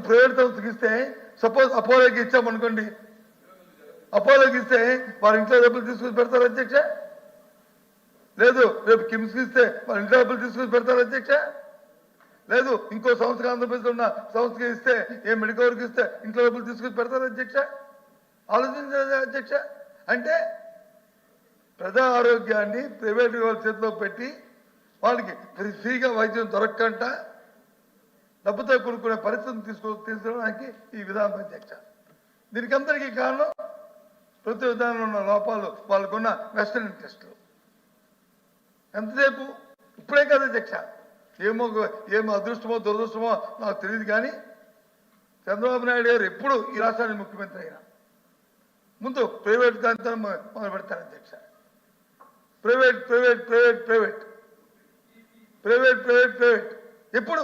Private సంస్థకి ఇస్తే suppose అపోలోకి ఇచ్చామనుకోండి, అపోలోకి ఇస్తే వారి ఇంట్లో డబ్బులు తీసుకుని పెడతారు అధ్యక్ష. లేదు రేపు కిమ్స్కి ఇస్తే వారి ఇంట్లో డబ్బులు తీసుకుని పెడతారు అధ్యక్ష. లేదు ఇంకో సంస్థకి ఆంధ్రప్రదేశ్లో ఉన్న సంస్థకి ఇస్తే ఏ మెడికల్కి ఇస్తే ఇంట్లో డబ్బులు తీసుకుని పెడతారు అధ్యక్ష. ఆలోచించారు అధ్యక్ష. అంటే ప్రజా ఆరోగ్యాన్ని ప్రైవేట్ వాళ్ళ చేతిలో పెట్టి వాళ్ళకి ఫ్రీగా వైద్యం దొరకకుండా డబ్బుతో కొనుక్కునే పరిస్థితిని తీసుకోవడానికి ఈ విధానం అధ్యక్ష. దీనికి అందరికీ కారణం ప్రభుత్వ విధానంలో ఉన్న లోపాలు, వాళ్ళకున్న వెస్టర్న్ ఇంట్రెస్ట్లు. ఎంతసేపు ఇప్పుడే కదా అధ్యక్ష, ఏమో అదృష్టమో దురదృష్టమో నాకు తెలియదు, కానీ చంద్రబాబు నాయుడు గారు ఎప్పుడు ఈ రాష్ట్రానికి ముఖ్యమంత్రి అయినా ముందు ప్రైవేట్ దాంతో మొదలు పెడతారు అధ్యక్ష. Private private private private private private private ఎప్పుడు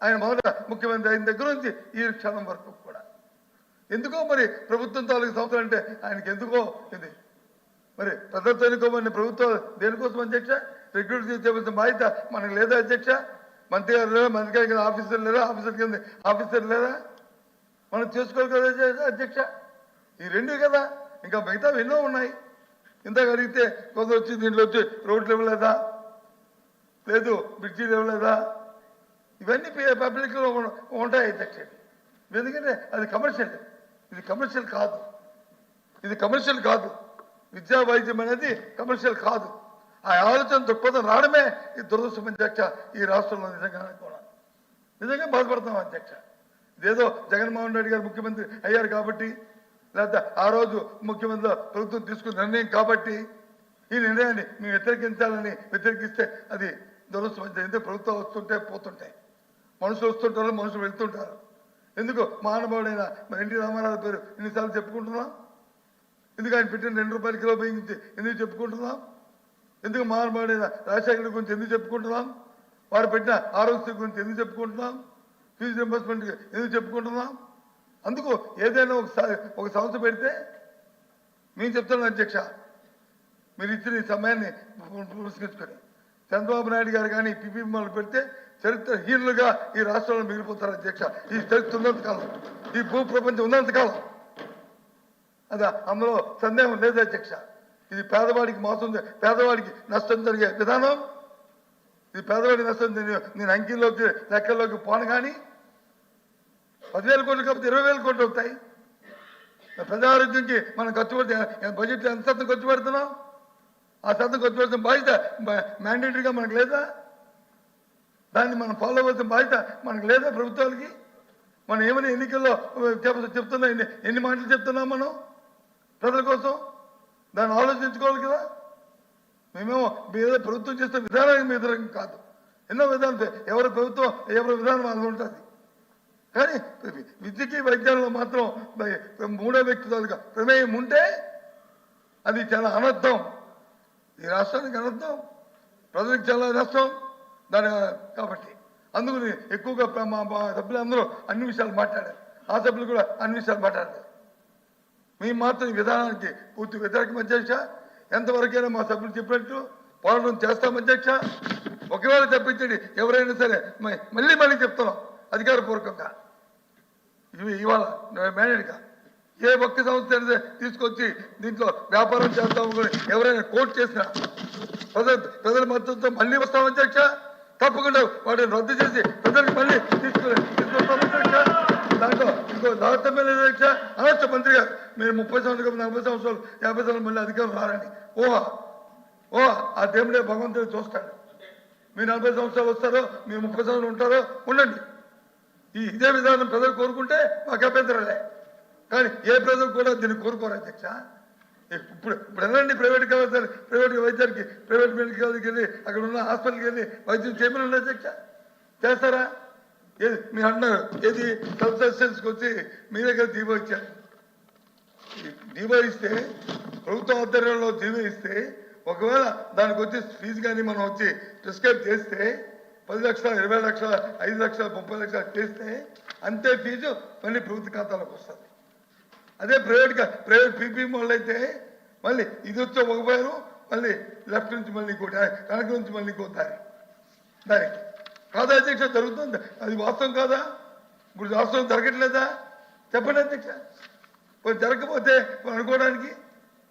ఆయన మొదట ముఖ్యమంత్రి అయిన దగ్గర నుంచి ఈ క్షణం వరకు కూడా. ఎందుకో మరి ప్రభుత్వం తాలూకు సంస్థలు అంటే ఆయనకి ఎందుకో ఇది. మరి ప్రజలతో ఎన్నుకోమని ప్రభుత్వం దేనికోసం అధ్యక్ష? రిక్రూట్ చేయవలసిన బాధ్యత మనకు లేదా అధ్యక్ష? మంత్రి గారు లేదా, మంత్రి గారి కింద ఆఫీసర్ లేదా, ఆఫీసర్ కింద ఆఫీసర్ లేదా? మనం చేసుకోవాలి కదా అధ్యక్ష. ఈ రెండు కదా, ఇంకా మిగతా ఎన్నో ఉన్నాయి. ఇందాక అడిగితే కొందరు వచ్చి దీంట్లో వచ్చి రోడ్లు ఇవ్వలేదా, లేదు బ్రిడ్జీలు ఇవ్వలేదా, ఇవన్నీ పబ్లిక్లో ఉంటాయి అధ్యక్ష. ఎందుకంటే అది కమర్షియల్, ఇది కమర్షియల్ కాదు, ఇది కమర్షియల్ కాదు. విద్యా వైద్యం అనేది కమర్షియల్ కాదు. ఆ ఆలోచన దృక్పథం రావడమే ఈ దురదృష్టం అధ్యక్ష. ఈ రాష్ట్రంలో నిజంగా బాధపడతాం అధ్యక్ష. ఇదేదో జగన్మోహన్ రెడ్డి గారు ముఖ్యమంత్రి అయ్యారు కాబట్టి, లేకపోతే ఆ రోజు ముఖ్యమంత్రి ప్రభుత్వం తీసుకున్న నిర్ణయం కాబట్టి ఈ నిర్ణయాన్ని మేము వ్యతిరేకిస్తే అది దురదృష్టం. ఎందుకంటే ప్రభుత్వం వస్తుంటే పోతుంటాయి, మనుషులు వస్తుంటారు, మనుషులు వెళ్తుంటారు. ఎందుకు మహానుభావుడైన ఎన్టీ రామారావు పేరు ఎన్నిసార్లు చెప్పుకుంటున్నాం? ఎందుకు ఆయన పెట్టిన 2 రూపాయల కిలో బియ్యం గురించి ఎందుకు చెప్పుకుంటున్నాం? ఎందుకు మహానుభావుడైన రాజశేఖర్ గురించి ఎందుకు చెప్పుకుంటున్నాం? వారు పెట్టిన ఆరోగ్య గురించి ఎందుకు చెప్పుకుంటున్నాం? ఫీజు రింబర్స్మెంట్ ఎందుకు చెప్పుకుంటున్నాం? అందుకు ఏదైనా ఒక సంస్థ పెడితే మేము చెప్తున్నాం అధ్యక్ష, మీరు ఇచ్చిన ఈ సమయాన్ని పురస్కరించుకొని చంద్రబాబు నాయుడు గారు కానీ పిపిఎంలు పెడితే చరిత్రహీనులుగా ఈ రాష్ట్రంలో మిగిలిపోతారు అధ్యక్ష. ఈ చరిత్ర ఉన్నంతకాలం, ఈ భూ ప్రపంచం ఉన్నంతకాలం అది అందులో సందేహం లేదు అధ్యక్ష. ఇది పేదవాడికి మోసం, పేదవాడికి నష్టం జరిగే విధానం. ఇది పేదవాడికి నష్టం. నేను అంకెల్లోకి లెక్కల్లోకి పోను, కానీ 10,000 కోట్లు కాకపోతే 20,000 కోట్లు అవుతాయి. ప్రజారోగ్యంకి మనం ఖర్చు పెడితే బడ్జెట్లో ఎంత శాతం ఖర్చు పెడుతున్నాం? ఆ శాతం ఖర్చు పెడుతున్న బాధ్యత మ్యాండేటరీగా మనకు లేదా? దాన్ని మనం ఫాలో అవ్వాల్సిన బాధ్యత మనకు లేదా ప్రభుత్వాలకి? మనం ఏమైనా ఎన్నికల్లో చెప్తున్నా, ఎన్ని మాటలు చెప్తున్నాం మనం ప్రజల కోసం? దాన్ని ఆలోచించుకోవాలి కదా. మేమేమో ఏదో ప్రభుత్వం చేస్తే విధానానికి వ్యతిరేకం కాదు. ఎన్నో విధానాలు, ఎవరి ప్రభుత్వం ఎవరి విధానం అది ఉంటుంది. కానీ విద్యకి వైద్యంలో మాత్రం 3వ వ్యక్తి తాలూకా ప్రమేయం ఉంటే అది చాలా అనర్థం. ఈ రాష్ట్రానికి అనర్థం, ప్రజలకు చాలా నష్టం దాని. కాబట్టి అందుకు ఎక్కువగా మా సభ్యులు అందరూ అన్ని విషయాలు మాట్లాడారు, ఆ సభ్యులు కూడా అన్ని విషయాలు మాట్లాడారు. మేము మాత్రం ఈ విధానానికి పూర్తి వ్యతిరేకం అధ్యక్ష. ఎంతవరకైనా మా సభ్యులు చెప్పినట్టు పోరాటం చేస్తాం అధ్యక్ష. ఒకవేళ తప్పించండి ఎవరైనా సరే మళ్ళీ చెప్తున్నాం అధికారపూర్వకంగా, ఇవాళ మేనేజ్గా ఏ ఒక్క సంస్థ తీసుకొచ్చి దీంట్లో వ్యాపారం చేస్తాము ఎవరైనా కోర్టు చేసినా ప్రజల మద్దతుతో మళ్ళీ వస్తాం అధ్యక్ష. తప్పకుండా వాటిని రద్దు చేసి ప్రజలకు మళ్ళీ తీసుకొస్తాం అధ్యక్ష. దాంట్లో ఇంకో దాతమే లేదు అధ్యక్ష. అనొచ్చు మంత్రి గారు, మీరు 30 సంవత్సరాలు 40 సంవత్సరాలు 50 సంవత్సరాలు మళ్ళీ అధికారం రారండి. ఓ ఆ దేవుడే భగవంతుడు చూస్తాడు. మీరు 40 సంవత్సరాలు వస్తారో, మీరు 30 సంవత్సరాలు ఉంటారో ఉండండి. ఇదే విధానం ప్రజలు కోరుకుంటే మాకు అభ్యంతరాలే, కానీ ఏ ప్రజలు కూడా దీన్ని కోరుకోరు అధ్యక్ష. ఇప్పుడు వెళ్ళండి ప్రైవేట్ కావాలి, ప్రైవేట్ వైద్యానికి ప్రైవేట్ మెడికల్కి వెళ్ళి అక్కడ ఉన్న హాస్పిటల్కి వెళ్ళి వైద్యం చేయమని అధ్యక్ష. చేస్తారా? ఏది మీరు అంటున్నారు, ఏది సెల్ఫ్ సస్టెన్స్కి వచ్చి మీ దగ్గర జీవో ఇచ్చారు. జీవో ఇస్తే ప్రభుత్వ ఆధ్వర్యంలో జీవో ఇస్తే ఒకవేళ దానికి వచ్చి ఫీజు కానీ మనం వచ్చి ప్రిస్క్రైబ్ చేస్తే 10 లక్షలు 20 లక్షలు 5 లక్షలు 30 లక్షలు చేస్తే అంతే ఫీజు మళ్ళీ ప్రభుత్వ ఖాతాలోకి వస్తుంది. అదే ప్రైవేట్ పీపీఎం వాళ్ళు అయితే మళ్ళీ ఇది వచ్చి ఒక పేరు, మళ్ళీ లెఫ్ట్ నుంచి మళ్ళీ ఇంకోటి, కనక నుంచి మళ్ళీ ఇంకో దానికి కాదా అధ్యక్ష జరుగుతుంది. అది వాస్తవం కాదా? ఇప్పుడు రాష్ట్రం జరగట్లేదా చెప్పండి అధ్యక్ష. జరగకపోతే అనుకోవడానికి